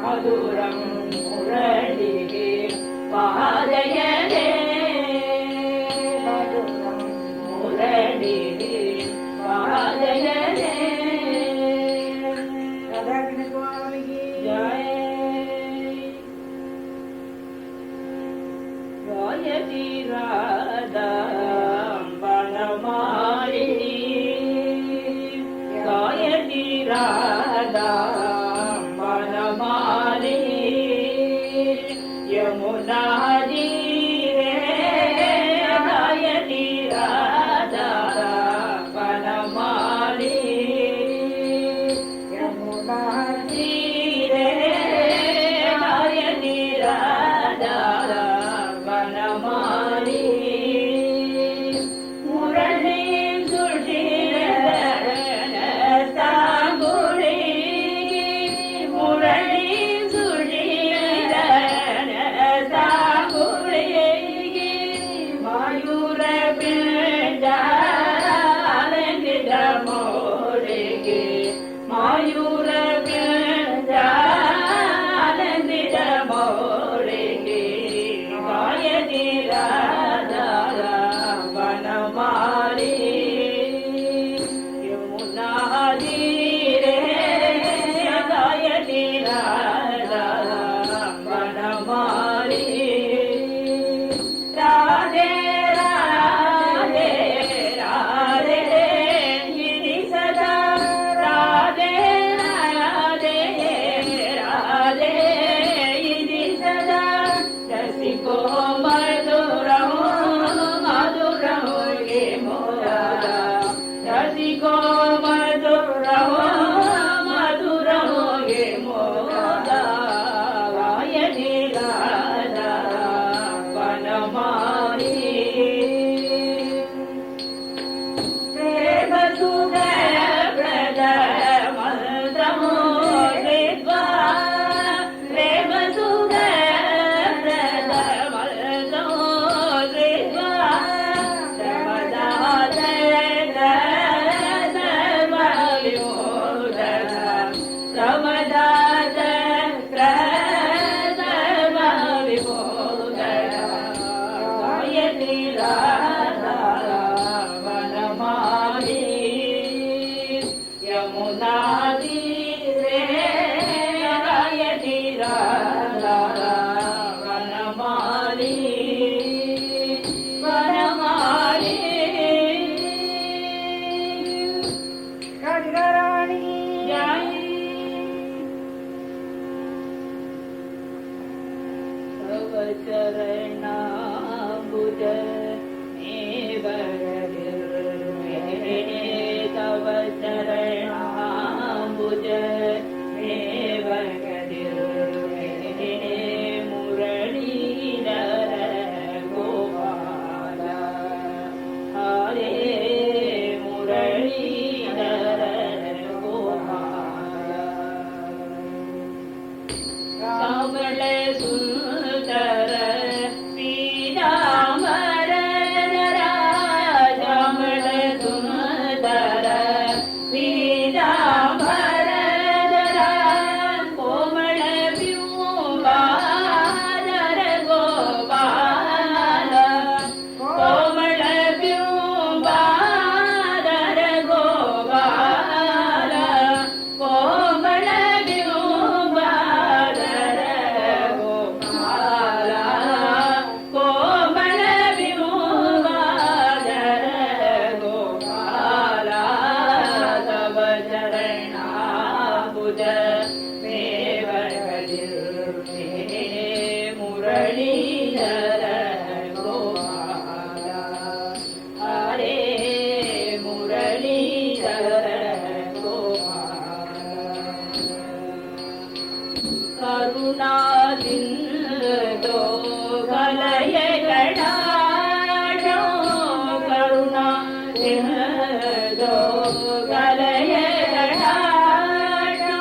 மதுரம் முரளிகே பாதயனே மதுரம் முரளிகே பாதயனே ராதாகிருஷ்ண சுவாமி ஜெய ராயதி ராதா வனமாலினி ராயதி ராதா यमुना जी रे गायती राधा वनमाली यमुना जी रे गायती राधा वनमाली मुरली सुषी सागुड़ी मुरली चरणाबुज तव चरणाबुज मुरलीधर गोपाल हरे मुरलीधर गोपाल कमल सुंदर करुणासिंधो गलय गणाढो करुणासिंधो गलय गणाढो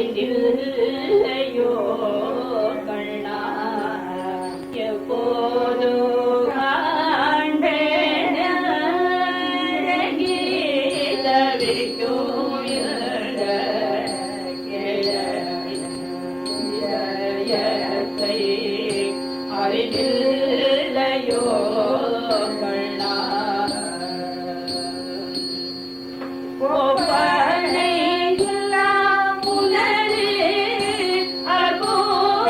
அறிந்தில்லையோ கண்ணா எப்போது அறிந்தில்லையோ கண்ணா கோபனை எல்லாம் உனது அற்புதமே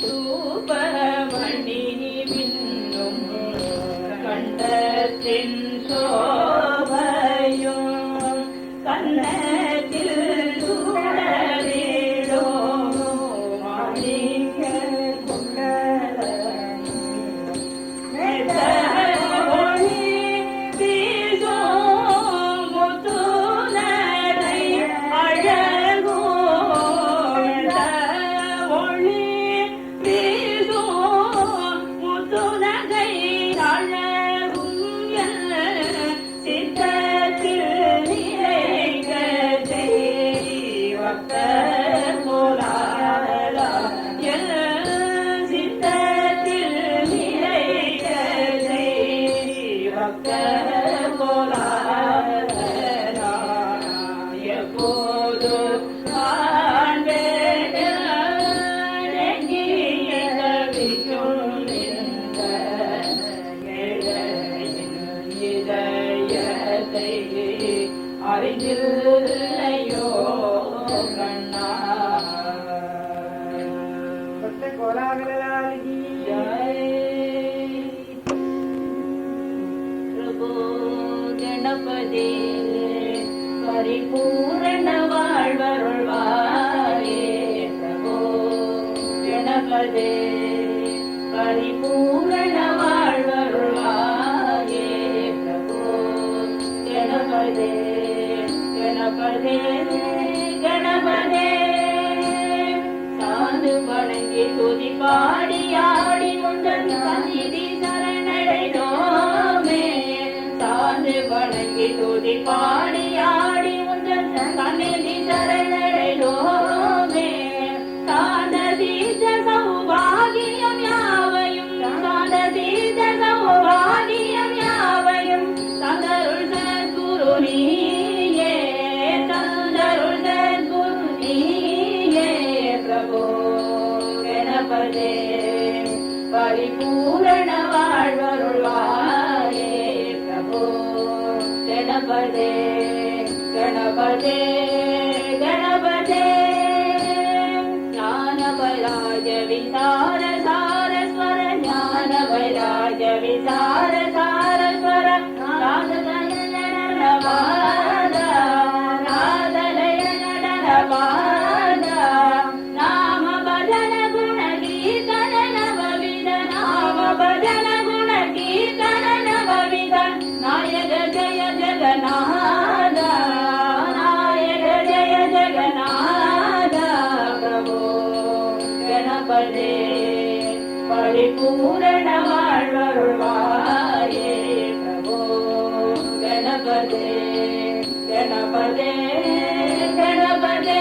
சூபமணி விண்ணும் கண்டத்தின் சோபையும் கண்ணத்தில் சுடரிடோ மாணிக்க அறிஞரையோ கண்ணா பிரபு கணபதி பரிபூரண வாழ்வருள்வாரே பிரபு கணபதி பரிபூரண வாழ்வருள்வாரே பிரபு கணபதி கணபதே கணபதே சாது வணங்கி துதி பாடி ஆடி முந்தன் சந்நிதி சரணடைந்தோமே சாது வணங்கி துதி பாடி ஆடி முந்தன் சந்நிதி சரணடைந்தோமே சாததீத சௌபாகியம் யாவையும் சாததீத சௌபாகியம் யாவையும் தந்தருள் சத்குரு நீயே கணபதே பரிபூரண வாழ்வருள்வாரே பிரபு கணபதே கணபதே கணபதே ஞான வைராஜ விசார சாரஸ்வர ஞான வைராஜ விசார சாரஸ்வர நாதலய நடனவாத நாதலய நடனவாத நாம பஜன குண கீர்த்தன நவவித நாம பஜன குண கீர்த்தன நவவித நாயக ஜய ஜಗನ್ನಾಥ நாயக ஜய ஜகநாத பிரபு கணபதே பரிபூரண வாழ்வருள்வாயே பிரபு கணபதே கணபதே கணபதே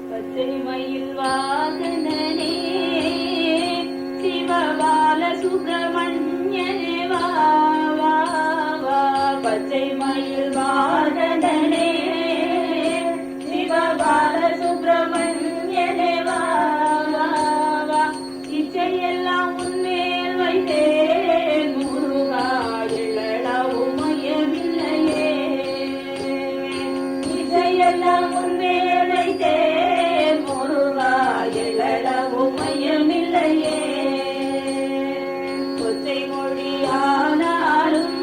பச்சை மயில் வாகனனே சிவபால சுப்பிரமணியனே வா வா வா பச்சை மயில் வாகனனே சிவபால சுப்பிரமணியனே வா வா வா இச்சையெல்லாம் உன்மேல் வைத்தேன் முருகா எழவும் மையமில்லையே இச்சையெல்லாம் உன்மேல் வைத்தேன் மையமில்லையே கொச்சை மொழியானாலும்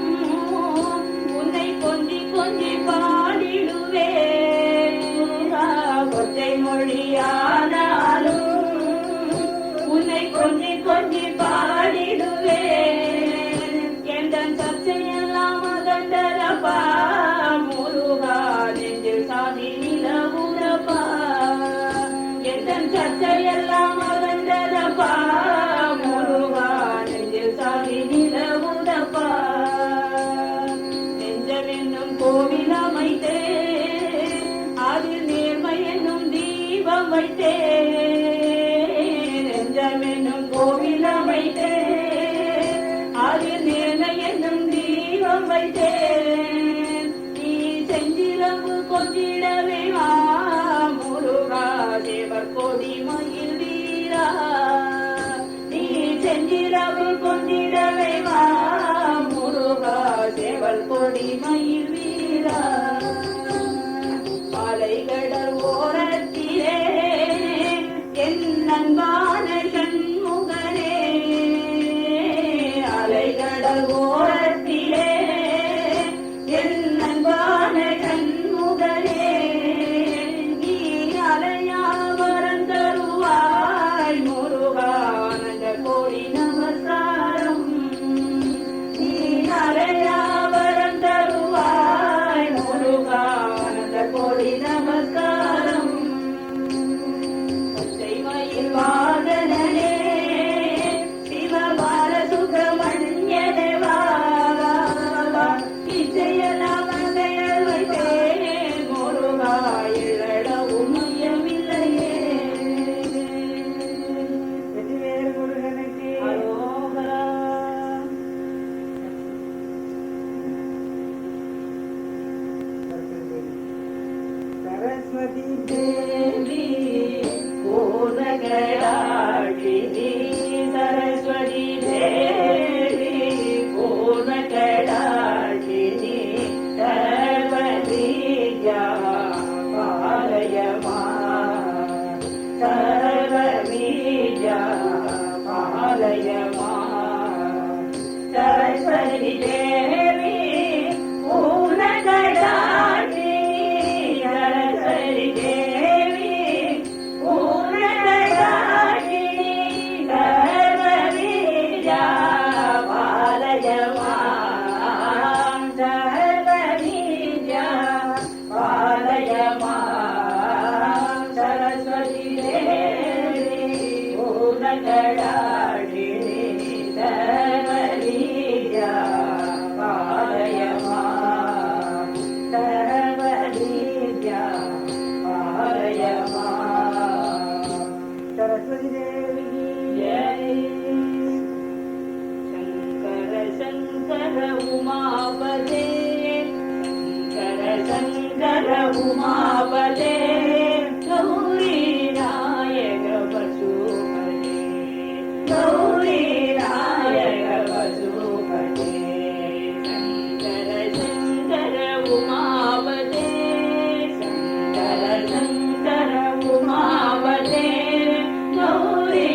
உன்னை கொஞ்சி கொஞ்சி பாடிடுவேன் கொச்சை மொழியானாலும் உன்னை கொஞ்சி கொஞ்சி பாடிடுவேன் எந்த சர்ச்சையெல்லாம் மகண்டரப்பா முருகா நெஞ்சில் சாதி நிலவுரப்பா சர்ச்சையெல்லாம் மகண்டரப்பா முருகா நெஞ்சில் சாதி நிலவுரப்பா நெஞ்சமென்னும் கோவில் அமைத்தே அதில் நேர்மை என்னும் தீபம் வைத்தே நெஞ்சமென்னும் கோவில் அமைத்தே அதில் நேர்மை என்னும் தீபம் வைத்தே நீ செஞ்சிரவு கொஞ்சிடவே வா முருகா தேவர் கொடி மயில் வீரா நீ செஞ்சிரவு கொண்டிடவே வா முருகா தேவர் கொடி மயில் வீரா அலைகடல் ஓரத்திலே என் அன்பான சண்முகனே அலைகடல் ஓரத்திலே என் அன்பான சண்முகனே நீ அலையா வரம் தருவாய் முருகானந்த கோடி நமஸ்காரம் நீ அலையா வரம் தருவாய் முருகானந்த கோடி நமஸ்காரம் மயில் வாகனனே சிவபால சுப்பிரமணிய தேவா இசையெல்லாம் பெயர் வைத்தே முருகா எழவும் மையமில்லையே வெற்றிவேல் முருகனுக்கு அரோகரா. சரஸ்வதி தேவி பூர்ணகடாட்சினி சரஸ்வதி தேவி பூர்ணகடாட்சினி சர்வவித்யா பாலயமா சர்வவித்யா பாலயமா சரஸ்வதி தேவி பூர்ணகடாட்சினி சரஸ்வதி தேவி பூர்ணகடாட்சினி சர்வவித்யா பாலயமா சர்வவித்யா பாலயமா சரஸ்வதி தேவி பூர்ணகடாட்சினி சர்வவித்யா பாலயமா சர்வவித்யா பாலயமா சரஸ்வதி தேவி ஜெய் சங்கர சங்கர உமாபதே சங்கர சங்கர உமாபதே கௌரி நாயக பசுபதே கௌரி நாயக பசுபதே சங்கர சங்கர உமாபதே சங்கர சங்கர உமாபதே கௌரி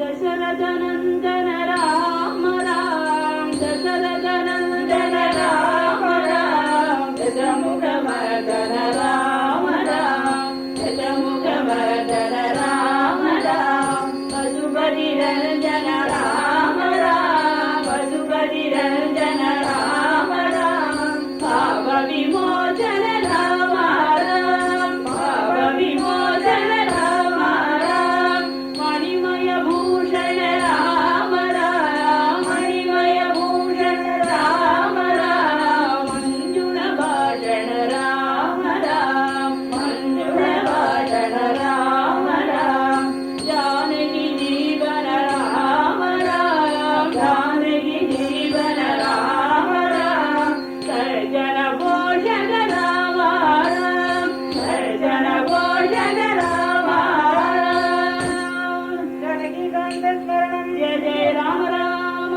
दशरथ नंदन राम राम दशरथ नंदन राम राम दशमुख मर्दन राम राम दशमुख मर्दन राम राम पशुपति रंजन राम राम पशुपति रंजन राम राम पाप विमोचन राम राम पाप विमोचन राम राम मणिमय भूषण राम राम मणिमय भूषण राम राम मंजुळ भाषण राम राम मंजुळ भाषण राम राम जानकी जीवन राम राम जानकी जीवन राम राम सर्जन पोषक राम राम सर्जन पोषक राम राम जानकी कांत स्मरणं जय जय राम राम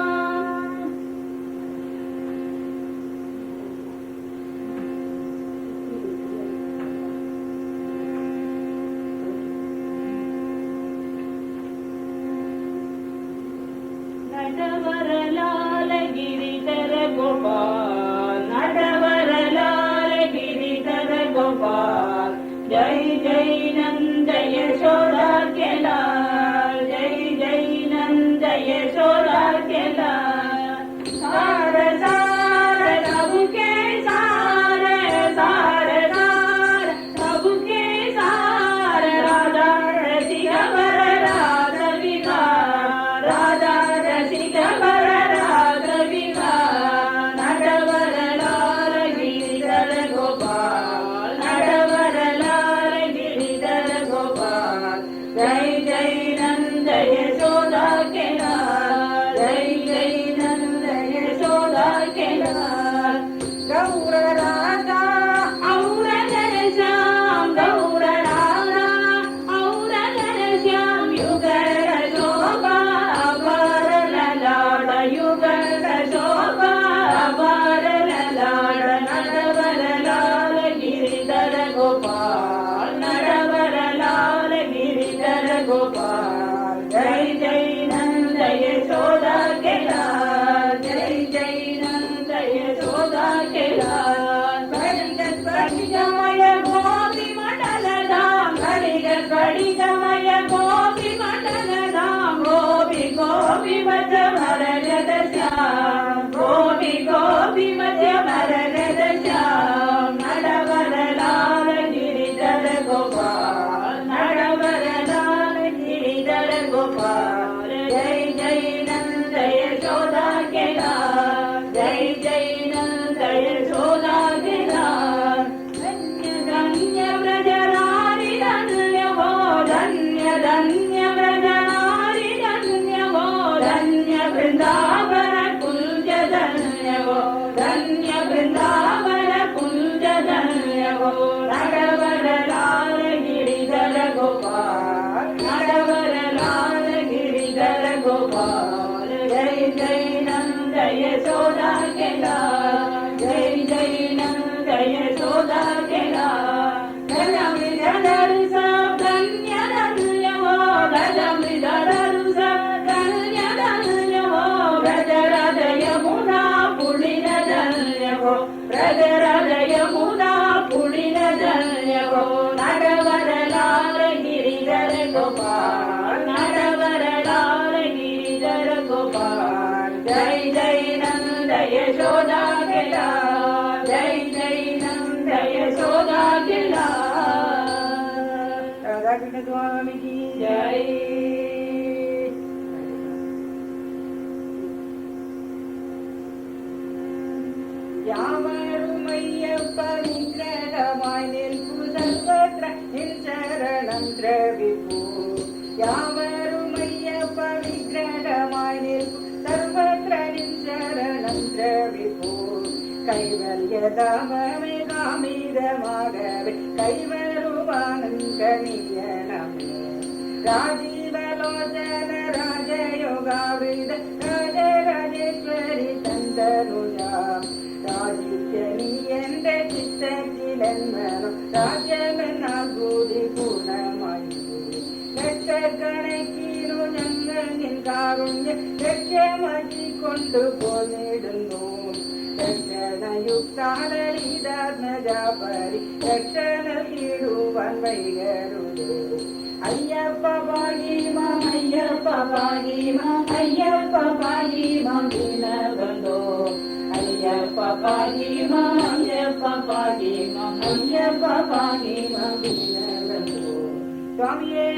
नटवर लाल गिरिधर गोपाल नटवर लाल गिरिधर गोपाल जय जय नंद यशोदा के लाल जय जय नंद यशोदा के लाल सार सार सबके सार सार सार सबके सार राधा रसिक वर राध विकार राधा रसिक वर राध विकार नटवर लाल गिरिधर गोपाल नटवर लाल गिरिधर गोपाल जय जय नंद यशोदा के लाल जय जय नंद यशोदा के लाल गौर राधा और घनश्याम गौर राधा और घनश्याम युगल शोभा अपार ललाट युगल शोभा अपार ललाट नटवर लाल गिरिधर गोपाल नटवर लाल गिरिधर गोपाल जय जय नंद यशोदा के लाल जय जय नंद यशोदा के लाल स्फटिकमय गोपी मंडल धाम स्फटिकमय गोपी मंडल धाम गोपी गोपी मध्य भरत श्याम गोपी गोपी मध्य भरत श्याम नटवर लाल गिरिधर गोपाल नटवर लाल गिरिधर गोपाल जय जय नंद यशोदा के लाल जय जय नंद यशोदा के लाल धन्य धन्य व्रज नारी धन्य हो धन्य धन्य व्रज नारी धन्य हो धन्य वृंदावन कुंज धन्य हो धन्य वृंदावन कुंज धन्य हो नटवर लाल गिरिधर गोपाल नटवर लाल गिरिधर गोपाल जय जय नंद यशोदा के लाल जय जय नंद यशोदा के लाल धन्य सब धन्य धन्य हो धन्य सब धन्य धन्य हो व्रज राज यमुना पुलिन धन्य हो व्रज राज यमुना पुलिन धन्य हो नटवर लाल गिरिधर गोपाल नटवर लाल गिरिधर गोपाल जय जय नंद यशोदा के लाल जय जय नंद यशोदा के लाल राधाकृष्ण स्वामी की जय யாவருமையப்ப நிகிரகமாய் நிற்பு சர்வத்ர நின் சரணம் திரவிப்போ யாவருமையப்ப நிகிரகமாய் நிற்பு சர்வத்ர நின் சரணம் திரவிப்போ கைவல்யதாமமே காமிதமாகவே கைவருவானங்கனியனமே ராஜீவலோச்சன ராஜயோகாவித ராஜராஜேஸ்வரி தந்தனுஜா ராஜித்யனி என்ற சித்தத்திலென்மனும் ராஜமென்னால் கூடி பூர்ணமாயி லட்சக்கணக்கினுள் ഞങ്ങൾ നിൻ കാരുണ്യം ലക്ഷ്യമാക്കി കൊണ്ടുപോന്നിടുന്നു. രക്ഷണയുക്താദരിതാത്മജാപരി രക്ഷണ തീരുവാൻ വൈകരുത്. അയ്യപ്പ ഭാഗീമാം അയ്യപ്പ ഭാഗീമാം അയ്യപ്പ ഭാഗീമാം ദിനബന്ധോ അയ്യപ്പ ഭാഗീമാം അയ്യപ്പ ഭാഗീമാം അയ്യപ്പ ഭാഗീമാം ദിനബന്ധോ. സ്വാമിയേ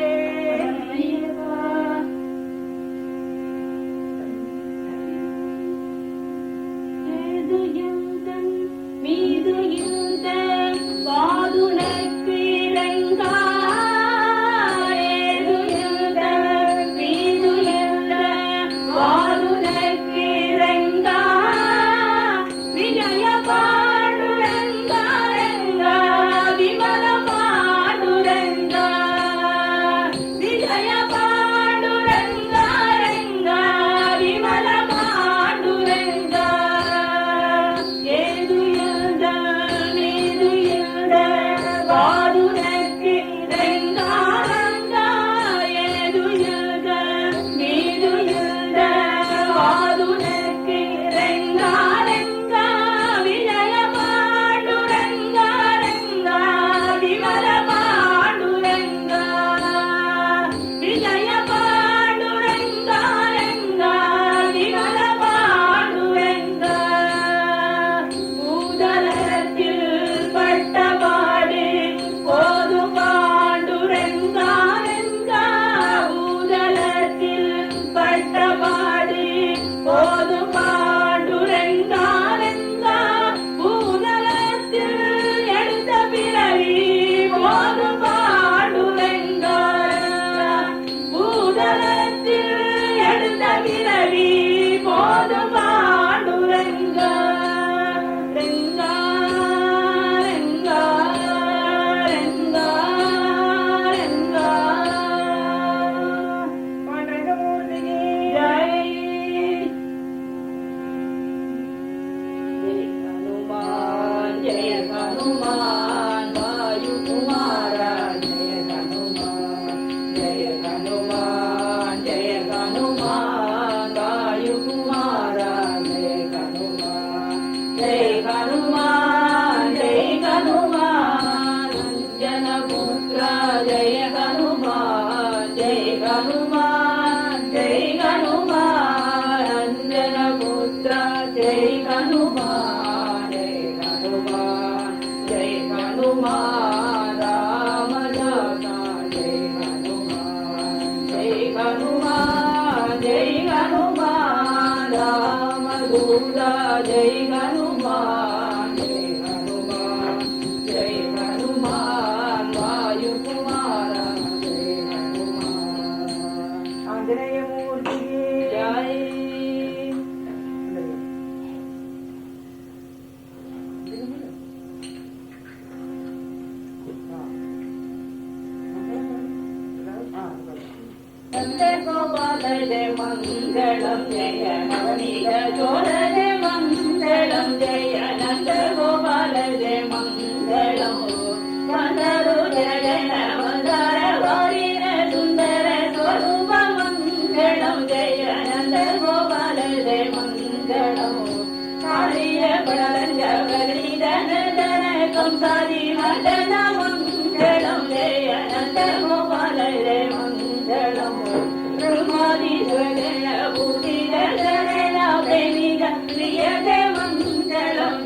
मंगलम जय नवनीत चोर जय मंगलम जय नंद गोपाल जय मंगलम वंदरु जय नवदार वारीन सुंदर स्वरूप मंगलम जय नंद गोपाल जय मंगलम कालिय बड़रंज गरीधन धन कंसारी मदन मंगलम जय नंद गोपाल जय मंगलम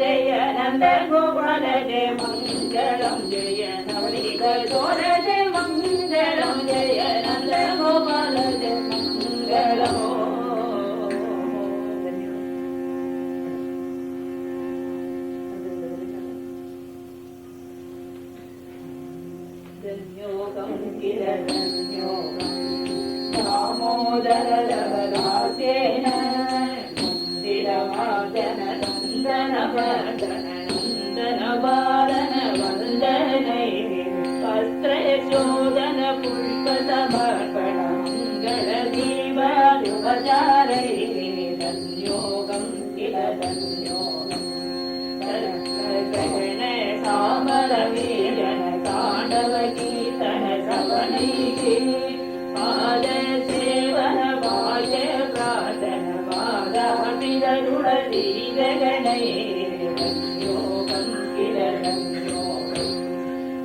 जय नंद गोपाल जय मंगलम जय नवनीत चोर जय मंगलम जय नंद गोपाल जय मंगलम धन्योगम किल धन्योगम दामोदर लवलासेन मंदिरवादन नंदन वर्धन नंदन बालन वंदनै वस्त्रशोदन पुष्प समर्पण मंगल दीपायुपचारै धन्योगम किल धन्योगम ग्रहण सामर वीरन तांडव कीर्तन श्रवणैः पाद सेवा யோகம் கிரணம் யோகம்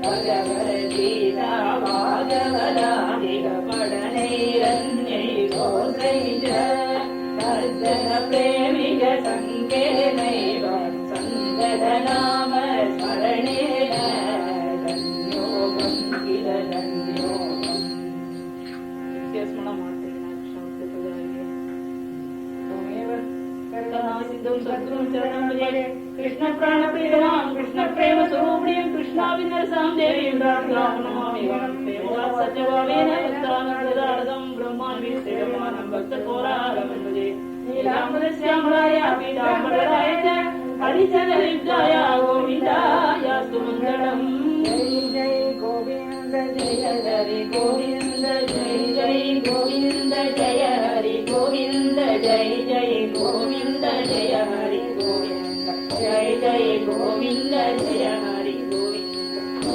பகவத்கீதா பாகவதாதிக படனைரண்யை கோசைஜ சஜ்ஜன பிரேமிக சங்கேனைவ சந்தத நாம ஸ்மரணேன யோகம் கிரணம் யோகம் ஸ்மரண மாத்தேன சாந்ததாயே त्वमेव करुणासिन्धुं सद्गुरुं शरणं भजे कृष्ण प्राणप्रियं कृष्ण प्रेम स्वरूपिणीं कृष्णाविनरसां देवीं राधां नमामि सत्यभावेन भक्तानां ब्रह्माण्डं सेवमानं भक्तकोरारं भजे नीलाम्बरश्यामलाय पीताम्बराय च हरिचरणलिप्ताय गोविन्दायास्तु मङ्गलम् जय जय गोविन्द जय हरि गोविन्द जय जय गोविन्द जय हरि गोविन्द जय जय गोविन्द जय हरि गोविन्द जय जय गोविन्द जय हरि गोविन्द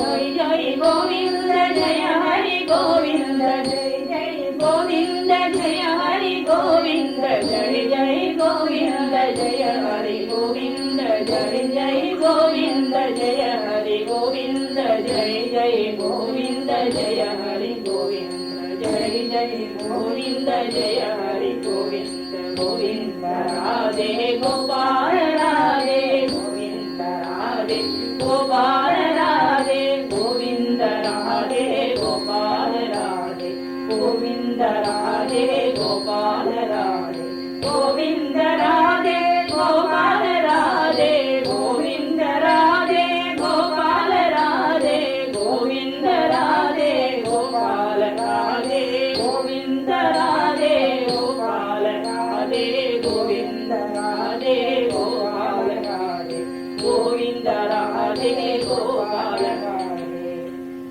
जय जय गोविन्द जय हरि गोविन्द जय जय गोविन्द जय हरि गोविन्द जय जय गोविन्द जय हरि गोविन्द जय जय गोविन्द जय हरि गोविन्द जय जय गोविन्द जय हरि गोविन्द जय जय गोविन्द जय हरि गोविन्द गोविन्द राधे गोपाल राधे गोविन्द राधे गोपाल राधे गोविन्द राधे गोपाल राधे गोविन्द राधे गोपाल राधे गोविन्द राधे गोपाल राधे गोविन्द राधे गोपाल राधे गोविन्द राधे गोपाल राधे गोविन्द राधे गोपाल राधे गोविन्द राधे गोपाल राधे गोविन्द राधे गोपाल राधे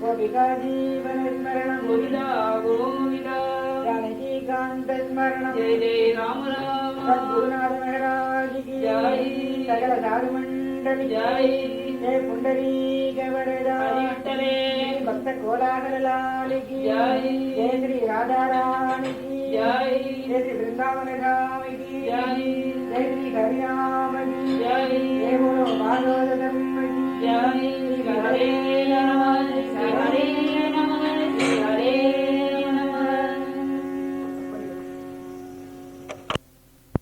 गोपिका जीवन स्मरणं गोविन्दा गोविन्दा जानकीकान्त स्मरणं जय जय राम राम सद्गुरुनाथ महाराज की जय सकल साधु मंडली जय जय पुंडरीक वरदा हरिविठ्ठले भक्त कोलाहल लाल की जय जय श्री राधा रानी की जय जय श्री वृंदावन धाम की जय जय श्री हरिनाम